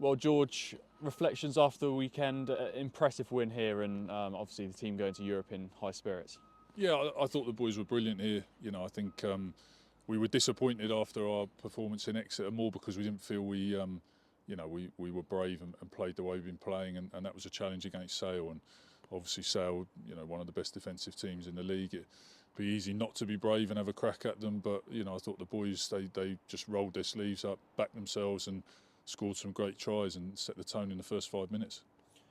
Well, George, reflections after the weekend, impressive win here, and obviously the team going to Europe in high spirits. Yeah, I thought the boys were brilliant here. I think we were disappointed after our performance in Exeter, more because we didn't feel we were brave and played the way we've been playing, and that was a challenge against Sale. And obviously Sale, one of the best defensive teams in the league. It'd be easy not to be brave and have a crack at them, but I thought the boys they just rolled their sleeves up, backed themselves, and scored some great tries and set the tone in the first 5 minutes.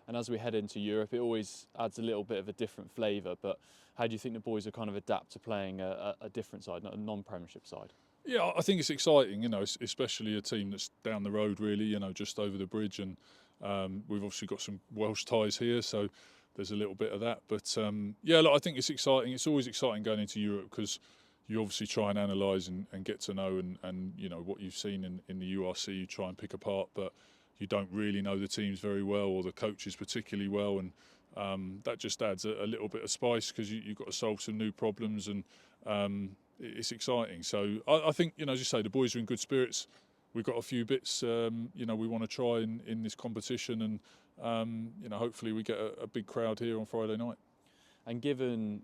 And as we head into Europe, it always adds a little bit of a different flavour. But how do you think the boys will kind of adapt to playing a different side, not a non-Premiership side? Yeah, I think it's exciting, especially a team that's down the road, really, just over the bridge. And we've obviously got some Welsh ties here, so there's a little bit of that. But yeah, look, I think it's exciting. It's always exciting going into Europe because you obviously try and analyse and get to know and what you've seen in the URC, you try and pick apart, but you don't really know the teams very well or the coaches particularly well, and that just adds a little bit of spice because you've got to solve some new problems, and it's exciting. So I think, as you say, the boys are in good spirits. We've got a few bits, we want to try in this competition, and hopefully we get a big crowd here on Friday night. And given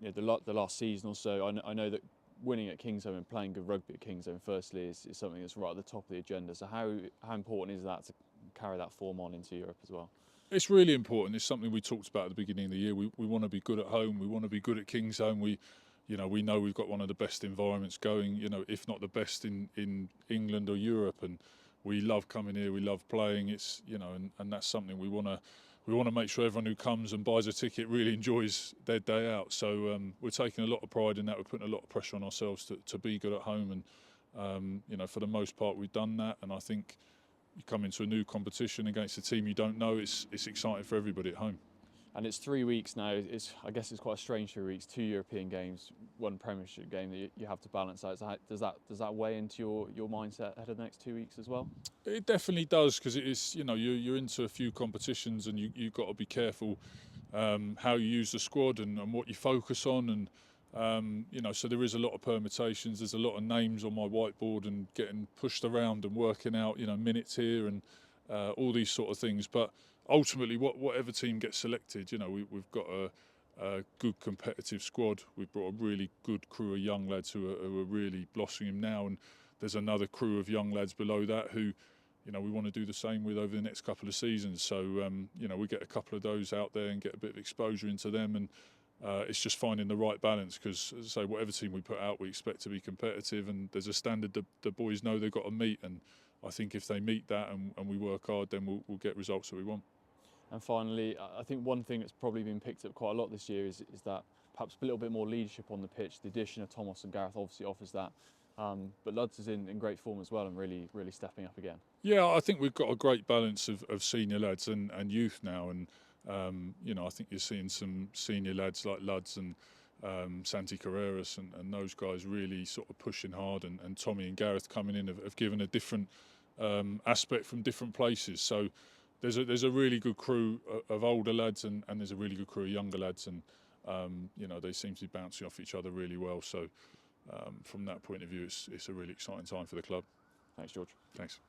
the last season or so, I know that winning at Kingsholm and playing good rugby at Kingsholm firstly is something that's right at the top of the agenda. So how important is that to carry that form on into Europe as well? It's really important. It's something we talked about at the beginning of the year. We want to be good at home. We want to be good at Kingsholm. We know we've got one of the best environments going, if not the best in England or Europe, and we love coming here. We love playing. It's and that's something we want to make sure everyone who comes and buys a ticket really enjoys their day out. So we're taking a lot of pride in that. We're putting a lot of pressure on ourselves to be good at home, and for the most part we've done that. And I think you come into a new competition against a team you don't know. It's exciting for everybody at home. And it's 3 weeks now. I guess it's quite a strange 3 weeks. 2 European games, 1 Premiership game that you have to balance out. So does that weigh into your mindset ahead of the next 2 weeks as well? It definitely does, because it is, you're into a few competitions, and you've got to be careful how you use the squad and what you focus on, and so there is a lot of permutations. There's a lot of names on my whiteboard and getting pushed around and working out minutes here and all these sort of things. But ultimately, whatever team gets selected, we've got a good competitive squad. We've brought a really good crew of young lads who are really blossoming now, and there's another crew of young lads below that who we want to do the same with over the next couple of seasons. So we get a couple of those out there and get a bit of exposure into them, and it's just finding the right balance, because, as I say, whatever team we put out, we expect to be competitive, and there's a standard the boys know they've got to meet, and I think if they meet that and we work hard, then we'll get results that we want. And finally, I think one thing that's probably been picked up quite a lot this year is that perhaps a little bit more leadership on the pitch. The addition of Thomas and Gareth obviously offers that. But Luds is in great form as well and really stepping up again. Yeah, I think we've got a great balance of senior lads and youth now, and I think you're seeing some senior lads like Luds and Santi Carreras and those guys really sort of pushing hard, and Tommy and Gareth coming in have given a different aspect from different places. So there's a really good crew of older lads, and there's a really good crew of younger lads, and they seem to be bouncing off each other really well. So from that point of view, it's a really exciting time for the club. Thanks, George. Thanks.